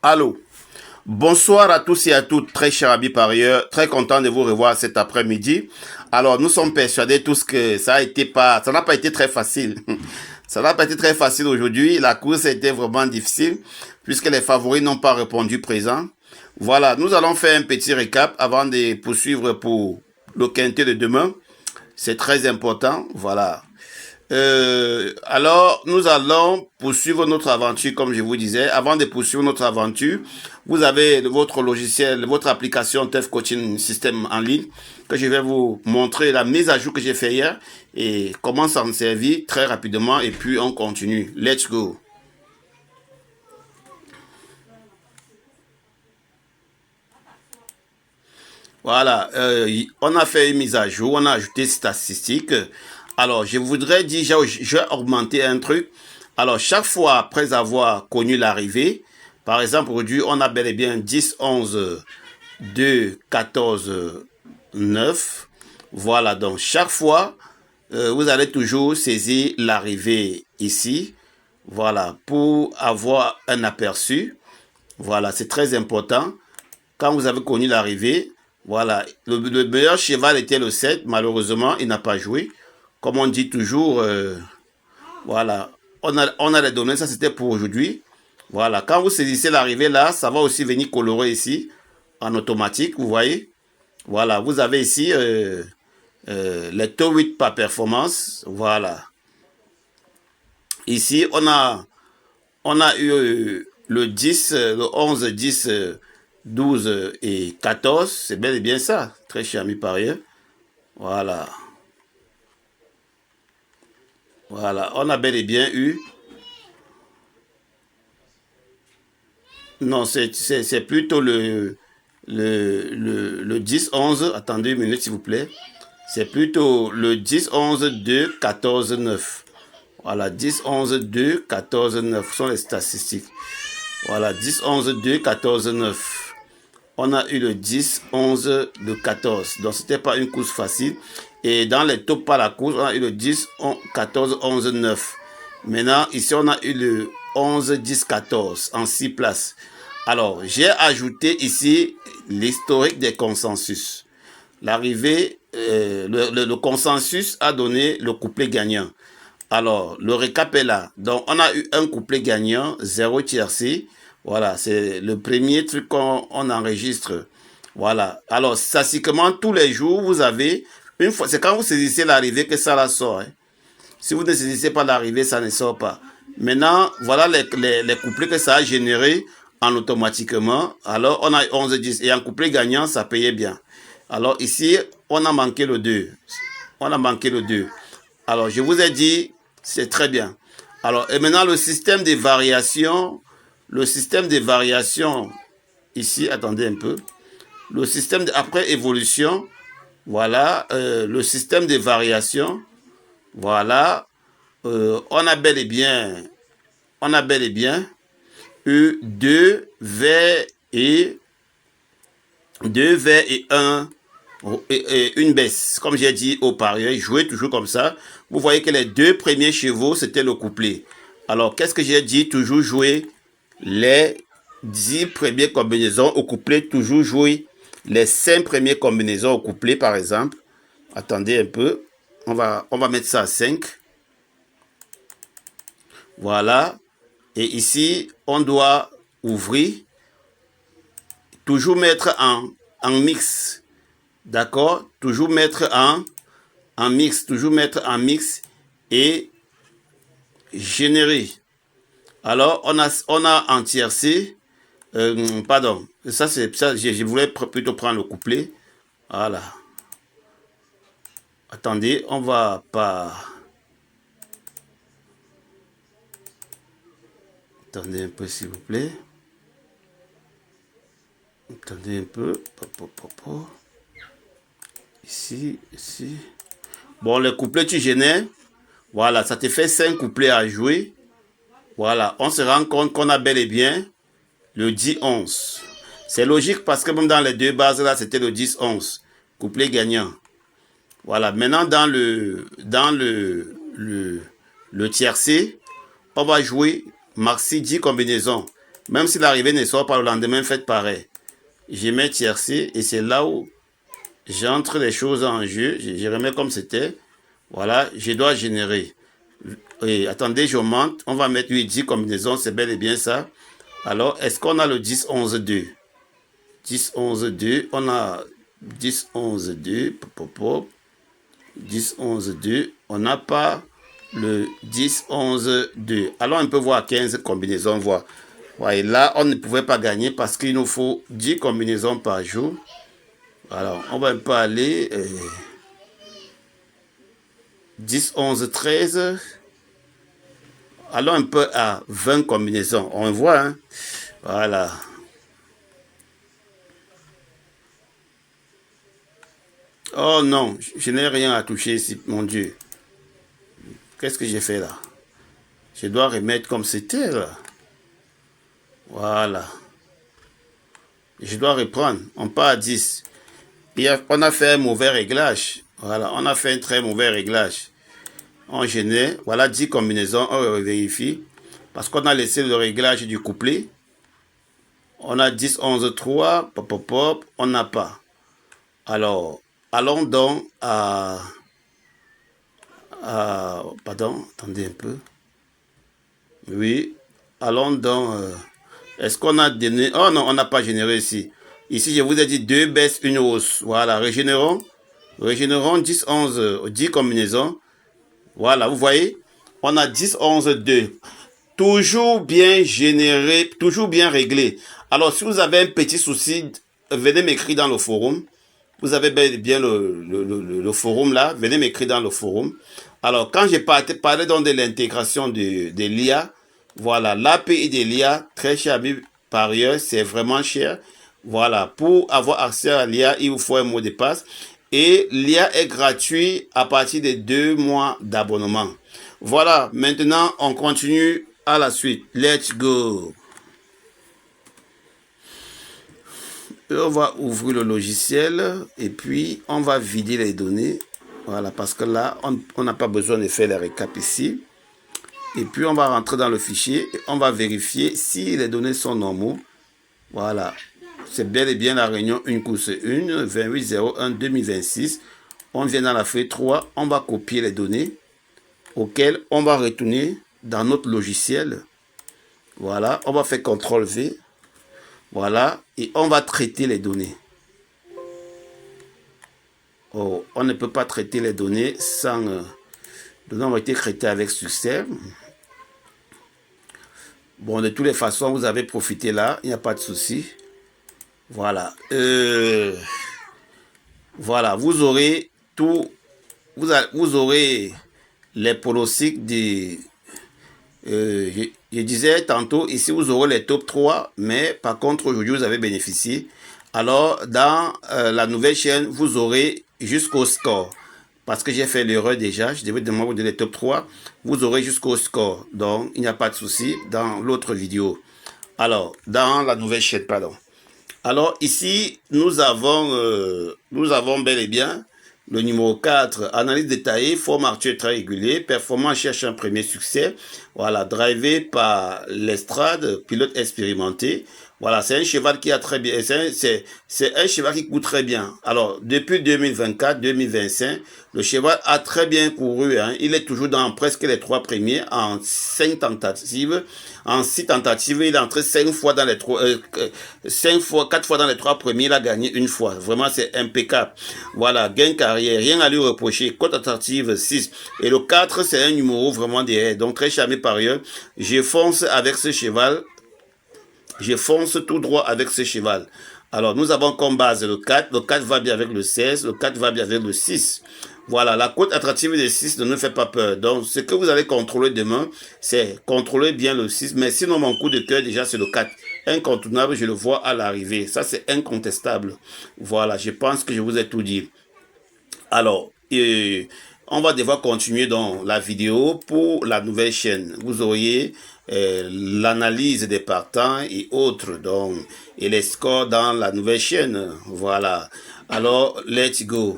Allô, bonsoir à tous et à toutes, très chers amis parieurs, très content de vous revoir cet après-midi. Alors, nous sommes persuadés tous que ça n'a pas été très facile. Ça n'a pas été très facile aujourd'hui. La course a été vraiment difficile puisque les favoris n'ont pas répondu présent. Voilà, nous allons faire un petit récap avant de poursuivre pour le quintet de demain. C'est très important. Voilà. Alors, nous allons poursuivre notre aventure, comme je vous disais. Avant de poursuivre notre aventure, vous avez votre logiciel, votre application TEF Coaching System en ligne, que je vais vous montrer la mise à jour que j'ai fait hier et comment s'en servir très rapidement. Et puis, on continue. Let's go. Voilà, on a fait une mise à jour, on a ajouté statistiques. Alors, je voudrais dire, je vais augmenter un truc. Alors, chaque fois après avoir connu l'arrivée, par exemple, aujourd'hui, on a bel et bien 10, 11, 2, 14, 9. Voilà, donc chaque fois, vous allez toujours saisir l'arrivée ici. Voilà, pour avoir un aperçu. Voilà, c'est très important. Quand vous avez connu l'arrivée, voilà, le meilleur cheval était le 7. Malheureusement, il n'a pas joué. Comme on dit toujours, voilà, on a les données, ça c'était pour aujourd'hui. Voilà, quand vous saisissez l'arrivée là, ça va aussi venir colorer ici, en automatique, vous voyez. Voilà, vous avez ici les taux 8 par performance. Voilà. Ici, on a eu le 10, le 11, 10, 12 et 14. C'est bel et bien ça, très cher ami parieur. Voilà. Voilà, on a bel et bien eu. Non, c'est plutôt le 10, 11. Attendez une minute, s'il vous plaît. C'est plutôt le 10, 11, 2, 14, 9. Voilà, 10, 11, 2, 14, 9 sont les statistiques. Voilà, 10, 11, 2, 14, 9. On a eu le 10, 11, le 14. Donc, ce n'était pas une course facile. Et dans les tops par la course, on a eu le 10, 14, 11, 9. Maintenant, ici, on a eu le 11, 10, 14 en 6 places. Alors, j'ai ajouté ici l'historique des consensus. L'arrivée, le consensus a donné le couplet gagnant. Alors, le récap est là. Donc, on a eu un couplet gagnant, 0 tiercé. Voilà, c'est le premier truc qu'on enregistre. Voilà. Alors, statistiquement, tous les jours, vous avez une fois. C'est quand vous saisissez l'arrivée que ça la sort. Hein. Si vous ne saisissez pas l'arrivée, ça ne sort pas. Maintenant, voilà les couplets que ça a généré en automatiquement. Alors, on a 11-10. Et en couplet gagnant, ça payait bien. Alors, ici, on a manqué le 2. On a manqué le 2. Alors, je vous ai dit, c'est très bien. Alors, et maintenant, le système de variation, ici, attendez un peu. Le système, après évolution, voilà, le système de variation, voilà, on a bel et bien eu 2 vers et 1 et une baisse. Comme j'ai dit au parieur, jouez toujours comme ça. Vous voyez que les 2 premiers chevaux, c'était le couplet. Alors, qu'est-ce que j'ai dit? Toujours jouer les 10 premières combinaisons au couplet. Toujours jouer les 5 premières combinaisons au couplet, par exemple. Attendez un peu. On va mettre ça à 5. Voilà. Et ici, on doit ouvrir. Toujours mettre en mix. D'accord? Toujours mettre en mix. Toujours mettre en mix et générer. Alors, on a en tiercé. Pardon. Ça, c'est ça. Je voulais plutôt prendre le couplet. Voilà. Attendez, on va pas. Attendez un peu, s'il vous plaît. Attendez un peu. Ici, ici. Bon, le couplet, tu génères. Voilà, ça te fait 5 couplets à jouer. Voilà, on se rend compte qu'on a bel et bien le 10-11. C'est logique parce que même dans les 2 bases, là, c'était le 10-11. Couplet gagnant. Voilà, maintenant le tiercé, on va jouer maxi 10 combinaisons. Même si l'arrivée ne sort pas le lendemain, faites pareil. Je mets tiercé et c'est là où j'entre les choses en jeu. Je remets comme c'était. Voilà, je dois générer. Et attendez, j'augmente. On va mettre 8-10 combinaisons, c'est bel et bien ça. Alors, est-ce qu'on a le 10-11-2? 10-11-2, on a 10-11-2. 10-11-2, on n'a pas le 10-11-2. Alors, on peut voir 15 combinaisons, voir. Ouais, là, on ne pouvait pas gagner parce qu'il nous faut 10 combinaisons par jour. Alors, on va un peu aller 10, 11, 13. Allons un peu à 20 combinaisons. On voit, hein? Voilà. Oh non, je n'ai rien à toucher ici, mon Dieu. Qu'est-ce que j'ai fait là? Je dois remettre comme c'était là. Voilà. Je dois reprendre. On part à 10. On a fait un mauvais réglage. Voilà, on a fait un très mauvais réglage. On génère. Voilà 10 combinaisons. On vérifie. Parce qu'on a laissé le réglage du couplet. On a 10, 11, 3. Pop, pop, pop. On n'a pas. Alors, allons donc à... Pardon, attendez un peu. Oui. Allons donc... Est-ce qu'on a donné... Oh non, on n'a pas généré ici. Ici, je vous ai dit 2 baisses, une hausse. Voilà, régénérons. Régénérons 10, 11, 10 combinaisons. Voilà, vous voyez, on a 10, 11, 2. Toujours bien généré, toujours bien réglé. Alors, si vous avez un petit souci, venez m'écrire dans le forum. Vous avez bien le forum là, venez m'écrire dans le forum. Alors, quand j'ai parlé donc de l'intégration de l'IA, voilà, l'API de l'IA, très cher ami parieur, c'est vraiment cher. Voilà, pour avoir accès à l'IA, il vous faut un mot de passe. Et l'IA est gratuit à partir de 2 mois d'abonnement. Voilà, maintenant on continue à la suite. Let's go. Et on va ouvrir le logiciel et puis on va vider les données. Voilà, parce que là, on n'a pas besoin de faire les récaps ici. Et puis on va rentrer dans le fichier et on va vérifier si les données sont normaux. Voilà. C'est bel et bien la réunion 1 course 1, 28-01-2026. On vient dans la feuille 3, on va copier les données auxquelles on va retourner dans notre logiciel. Voilà, on va faire CTRL-V. Voilà, et on va traiter les données. Oh, on ne peut pas traiter les données sans... les données ont été traitées avec succès. Bon, de toutes les façons, vous avez profité là, il n'y a pas de souci. Voilà. Voilà, vous aurez tout. Vous aurez les pronostics des... je disais tantôt, ici vous aurez les top 3, mais par contre aujourd'hui vous avez bénéficié. Alors dans la nouvelle chaîne, vous aurez jusqu'au score. Parce que j'ai fait l'erreur déjà, je devais demander vous donner les top 3. Vous aurez jusqu'au score. Donc il n'y a pas de souci dans l'autre vidéo. Alors, dans la nouvelle chaîne, pardon. Alors ici, nous avons bel et bien le numéro 4, analyse détaillée, forme Arthur très régulier, performance cherche un premier succès. Voilà, drivé par l'estrade, pilote expérimenté. Voilà, c'est un cheval qui a très bien, c'est un cheval qui court très bien. Alors, depuis 2024-2025, le cheval a très bien couru, hein. Il est toujours dans presque les 3 premiers en 5 tentatives. En 6 tentatives, il est entré 5 fois dans les 3, 4 fois dans les 3 premiers, il a gagné une fois. Vraiment, c'est impeccable. Voilà, gain carrière, rien à lui reprocher. Cote attractive 6. Et le 4, c'est un numéro vraiment derrière. Donc, très charmé par ailleurs. Je fonce avec ce cheval. Je fonce tout droit avec ce cheval. Alors, nous avons comme base le 4. Le 4 va bien avec le 16. Le 4 va bien avec le 6. Voilà, la cote attractive des 6 ne nous fait pas peur. Donc, ce que vous allez contrôler demain, c'est contrôler bien le 6. Mais sinon, mon coup de cœur, déjà, c'est le 4. Incontournable, je le vois à l'arrivée. Ça, c'est incontestable. Voilà, je pense que je vous ai tout dit. Alors, on va devoir continuer dans la vidéo pour la nouvelle chaîne. Vous auriez l'analyse des partants et autres, donc, et les scores dans la nouvelle chaîne. Voilà. Alors, let's go.